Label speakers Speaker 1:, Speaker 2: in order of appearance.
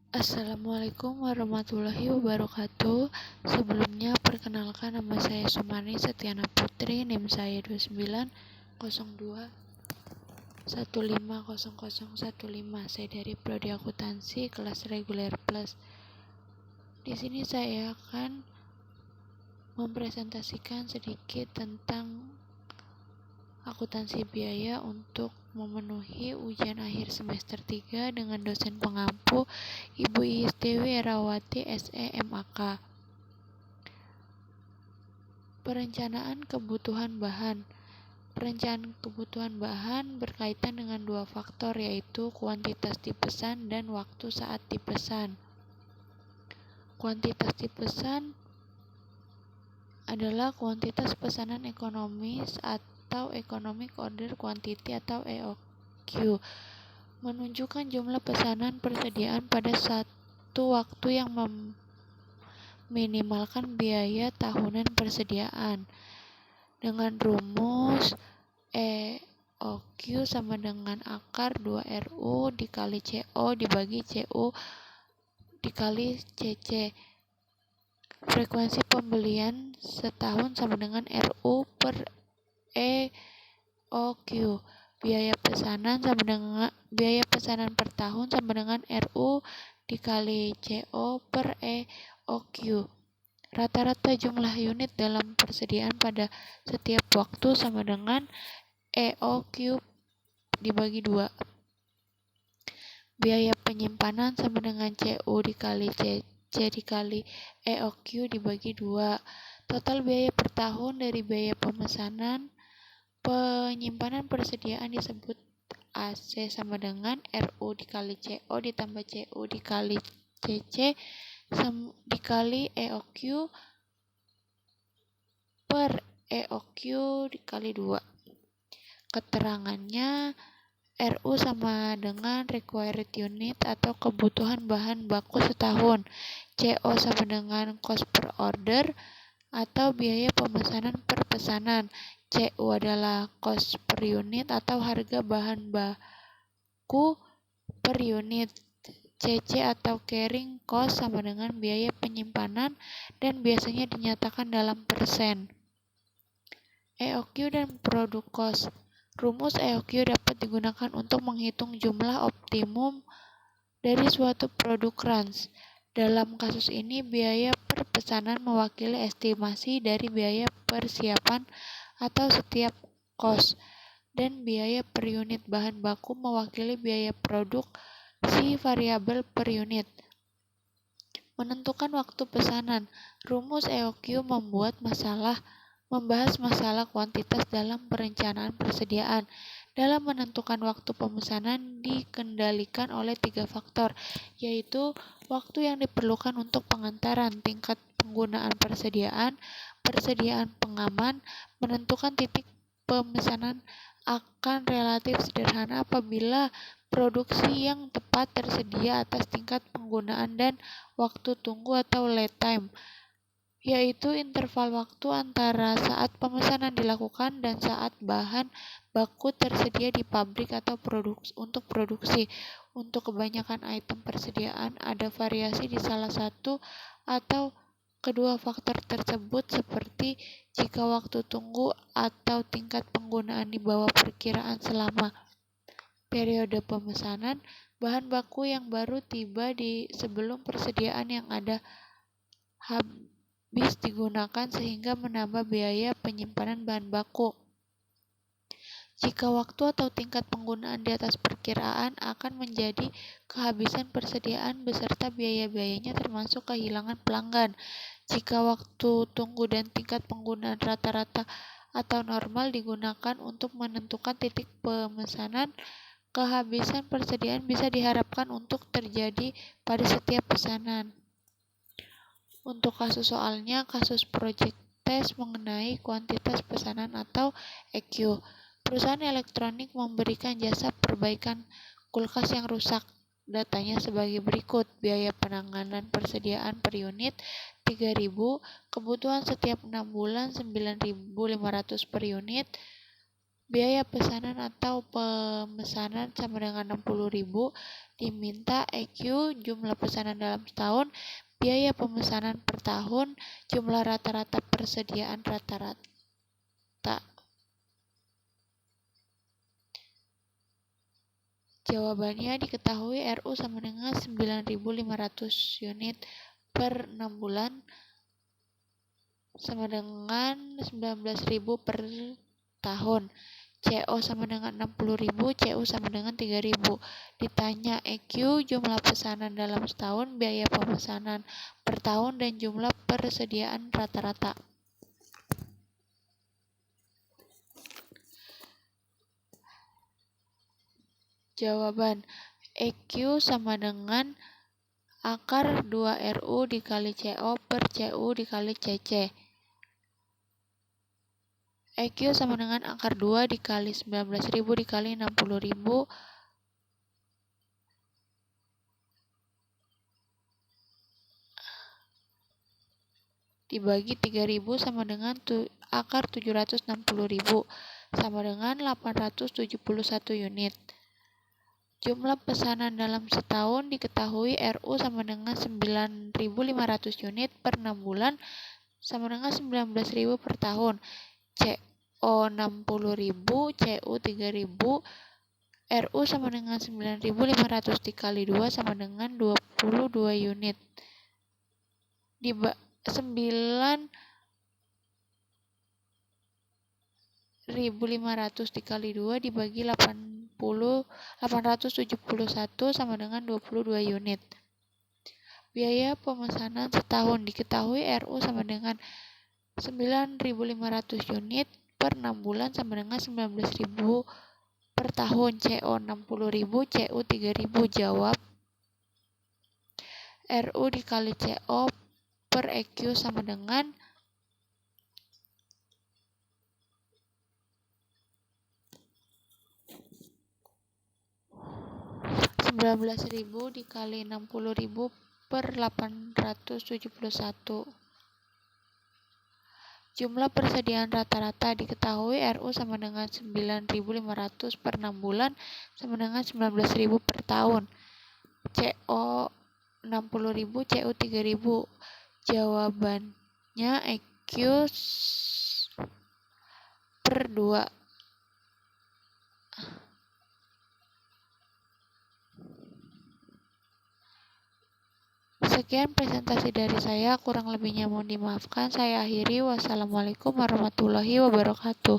Speaker 1: Assalamualaikum warahmatullahi wabarakatuh. Sebelumnya perkenalkan, nama saya Sumani Setiana Putri, NIM saya 2902150015. Saya dari Prodi Akuntansi kelas reguler plus. Di sini saya akan mempresentasikan sedikit tentang akuntansi biaya untuk memenuhi ujian akhir semester 3 dengan dosen pengampu Ibu Iis Dewi Erawati SE MAK. Perencanaan kebutuhan bahan. Perencanaan kebutuhan bahan berkaitan dengan dua faktor, yaitu kuantitas dipesan dan waktu saat dipesan. Kuantitas dipesan adalah kuantitas pesanan ekonomis atau economic order quantity atau EOQ, menunjukkan jumlah pesanan persediaan pada satu waktu yang meminimalkan biaya tahunan persediaan. Dengan rumus EOQ sama dengan akar 2RU dikali CO dibagi CU dikali CC. Frekuensi pembelian setahun sama dengan RU per EOQ. Biaya pesanan per tahun sama dengan RU dikali CO per EOQ. Rata-rata jumlah unit dalam persediaan pada setiap waktu sama dengan EOQ dibagi 2. Biaya penyimpanan sama dengan CU dikali CC dikali EOQ dibagi 2. Total biaya per tahun dari biaya penyimpanan persediaan disebut AC sama dengan RU dikali CO ditambah CU dikali CC dikali EOQ per EOQ dikali 2. Keterangannya, RU sama dengan required unit atau kebutuhan bahan baku setahun. CO sama dengan cost per order atau biaya pemesanan per pesanan. CU adalah cost per unit atau harga bahan baku per unit. CC atau carrying cost sama dengan biaya penyimpanan dan biasanya dinyatakan dalam persen. EOQ dan produk cost. Rumus EOQ dapat digunakan untuk menghitung jumlah optimum dari suatu produk range. Dalam kasus ini, biaya per pesanan mewakili estimasi dari biaya persiapan atau setiap cost, dan biaya per unit bahan baku mewakili biaya produksi variabel per unit. Menentukan waktu pesanan. Rumus EOQ membahas masalah kuantitas dalam perencanaan persediaan. Dalam menentukan waktu pemesanan dikendalikan oleh 3 faktor, yaitu waktu yang diperlukan untuk pengantaran, tingkat penggunaan persediaan pengaman. Menentukan titik pemesanan akan relatif sederhana apabila produksi yang tepat tersedia atas tingkat penggunaan dan waktu tunggu atau lead time, yaitu interval waktu antara saat pemesanan dilakukan dan saat bahan baku tersedia di pabrik atau untuk produksi. Untuk kebanyakan item persediaan, ada variasi di salah satu atau kedua faktor tersebut, seperti jika waktu tunggu atau tingkat penggunaan di bawah perkiraan selama periode pemesanan, bahan baku yang baru tiba sebelum persediaan yang ada habis digunakan sehingga menambah biaya penyimpanan bahan baku. Jika waktu atau tingkat penggunaan di atas perkiraan, akan menjadi kehabisan persediaan beserta biaya-biayanya termasuk kehilangan pelanggan. Jika waktu tunggu dan tingkat penggunaan rata-rata atau normal digunakan untuk menentukan titik pemesanan, kehabisan persediaan bisa diharapkan untuk terjadi pada setiap pesanan. Untuk kasus soalnya, kasus project test mengenai kuantitas pesanan atau EQ. Perusahaan elektronik memberikan jasa perbaikan kulkas yang rusak. Datanya sebagai berikut: biaya penanganan persediaan per unit 3.000, kebutuhan setiap 6 bulan 9.500 per unit, Biaya pesanan atau pemesanan sama dengan 60.000. Diminta EQ jumlah pesanan dalam setahun, biaya pemesanan per tahun, jumlah rata-rata persediaan rata-rata. Jawabannya diketahui RU sama dengan 9.500 unit per 6 bulan sama dengan 19.000 per tahun. CO sama dengan 60.000, CU sama dengan 3.000. Ditanya EQ jumlah pesanan dalam setahun, biaya pemesanan per tahun, dan jumlah persediaan rata-rata. Jawaban EQ sama dengan akar 2RU dikali CO per CU dikali CC. EQ sama dengan akar 2 dikali 19.000 dikali 60.000 dibagi 3.000 sama dengan akar 760.000 sama dengan 871 unit. Jumlah pesanan dalam setahun diketahui RU sama dengan 9.500 unit per 6 bulan sama dengan 19.000 per tahun. CO 60.000, CU 3.000, RU sama dengan 9.500 dikali 2 sama dengan 22 unit. 9.500 dikali 2 dibagi 871 sama dengan 22 unit. Biaya pemesanan setahun diketahui RU sama dengan 9.500 unit per 6 bulan sama dengan 19.000 per tahun. CO 60.000, CU 3.000. Jawab RU dikali CO per EQ sama dengan 19.000 dikali 60.000 per 871. Jumlah persediaan rata-rata diketahui RU sama dengan 9.500 per 6 bulan sama dengan 19.000 per tahun. CO 60.000, CU 3.000. Jawabannya EQ per 2. Sekian presentasi dari saya, kurang lebihnya mohon dimaafkan. Saya akhiri. Wassalamualaikum warahmatullahi wabarakatuh.